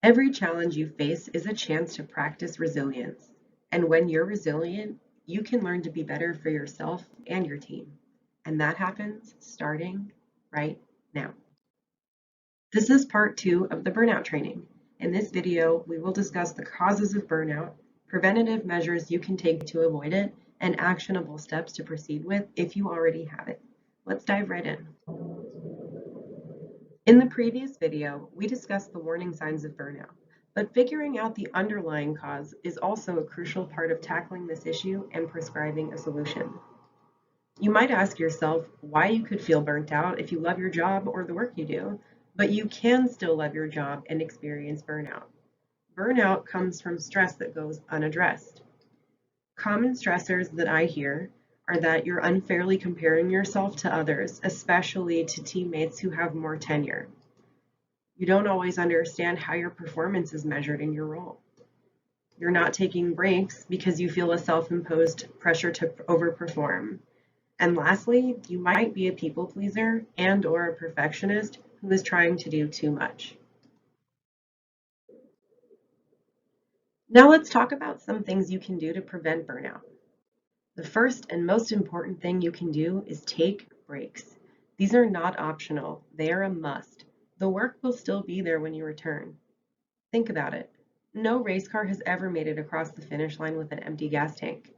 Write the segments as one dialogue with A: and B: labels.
A: Every challenge you face is a chance to practice resilience. And when you're resilient, you can learn to be better for yourself and your team. And that happens starting right now. This is part 2 of the burnout training. In this video, we will discuss the causes of burnout, preventative measures you can take to avoid it, and actionable steps to proceed with if you already have it. Let's dive right in. In the previous video, we discussed the warning signs of burnout, but figuring out the underlying cause is also a crucial part of tackling this issue and prescribing a solution. You might ask yourself why you could feel burnt out if you love your job or the work you do, but you can still love your job and experience burnout. Burnout comes from stress that goes unaddressed. Common stressors that I hear are that you're unfairly comparing yourself to others, especially to teammates who have more tenure. You don't always understand how your performance is measured in your role. You're not taking breaks because you feel a self-imposed pressure to overperform. And lastly, you might be a people pleaser and/or a perfectionist who is trying to do too much. Now let's talk about some things you can do to prevent burnout. The first and most important thing you can do is take breaks. These are not optional, they are a must. The work will still be there when you return. Think about it. No race car has ever made it across the finish line with an empty gas tank.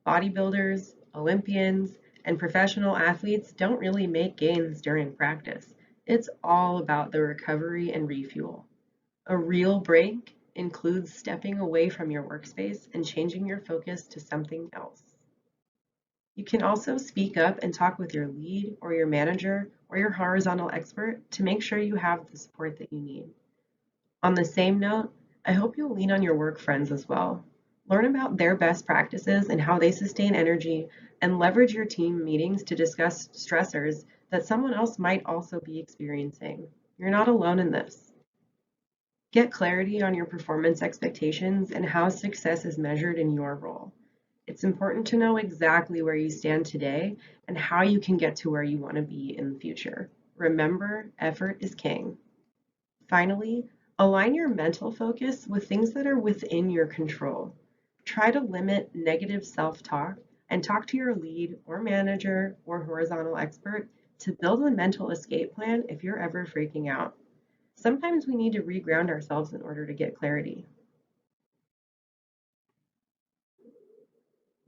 A: Bodybuilders, Olympians, and professional athletes don't really make gains during practice. It's all about the recovery and refuel. A real break includes stepping away from your workspace and changing your focus to something else. You can also speak up and talk with your lead or your manager or your horizontal expert to make sure you have the support that you need. On the same note, I hope you'll lean on your work friends as well. Learn about their best practices and how they sustain energy, and leverage your team meetings to discuss stressors that someone else might also be experiencing. You're not alone in this. Get clarity on your performance expectations and how success is measured in your role. It's important to know exactly where you stand today and how you can get to where you want to be in the future. Remember, effort is king. Finally, align your mental focus with things that are within your control. Try to limit negative self-talk and talk to your lead or manager or horizontal expert to build a mental escape plan if you're ever freaking out. Sometimes we need to reground ourselves in order to get clarity.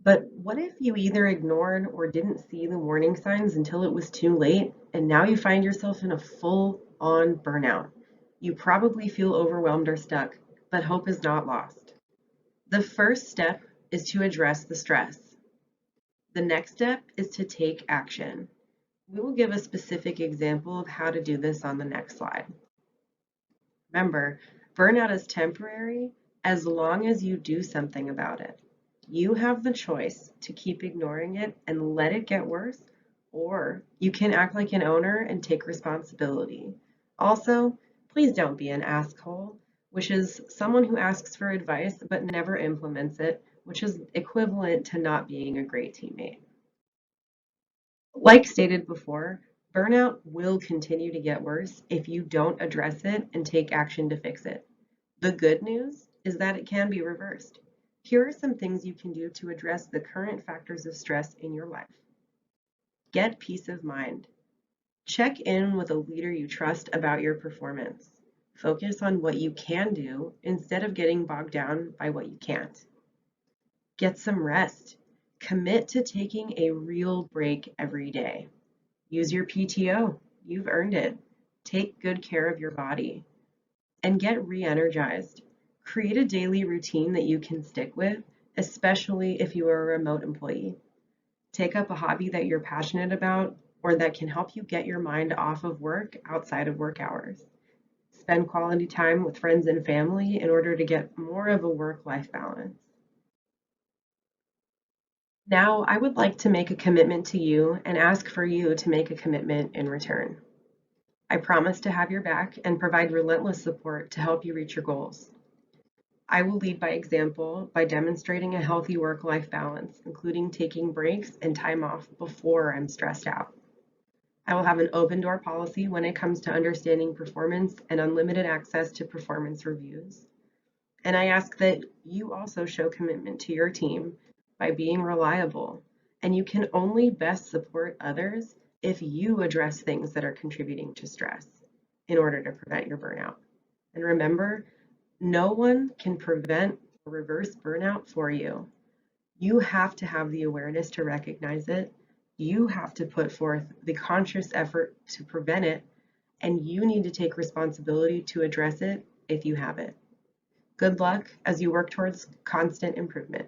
A: But what if you either ignored or didn't see the warning signs until it was too late, and now you find yourself in a full-on burnout? You probably feel overwhelmed or stuck, but hope is not lost. The first step is to address the stress. The next step is to take action. We will give a specific example of how to do this on the next slide. Remember, burnout is temporary as long as you do something about it. You have the choice to keep ignoring it and let it get worse, or you can act like an owner and take responsibility. Also, please don't be an asshole, which is someone who asks for advice but never implements it, which is equivalent to not being a great teammate. Like stated before, burnout will continue to get worse if you don't address it and take action to fix it. The good news is that it can be reversed. Here are some things you can do to address the current factors of stress in your life. Get peace of mind. Check in with a leader you trust about your performance. Focus on what you can do instead of getting bogged down by what you can't. Get some rest. Commit to taking a real break every day. Use your PTO. You've earned it. Take good care of your body. And get re-energized. Create a daily routine that you can stick with, especially if you are a remote employee. Take up a hobby that you're passionate about or that can help you get your mind off of work outside of work hours. Spend quality time with friends and family in order to get more of a work-life balance. Now, I would like to make a commitment to you and ask for you to make a commitment in return. I promise to have your back and provide relentless support to help you reach your goals. I will lead by example by demonstrating a healthy work-life balance, including taking breaks and time off before I'm stressed out. I will have an open door policy when it comes to understanding performance and unlimited access to performance reviews. And I ask that you also show commitment to your team by being reliable. And you can only best support others if you address things that are contributing to stress in order to prevent your burnout. And remember, no one can prevent or reverse burnout for you. You have to have the awareness to recognize it. You have to put forth the conscious effort to prevent it, and you need to take responsibility to address it if you have it. Good luck as you work towards constant improvement.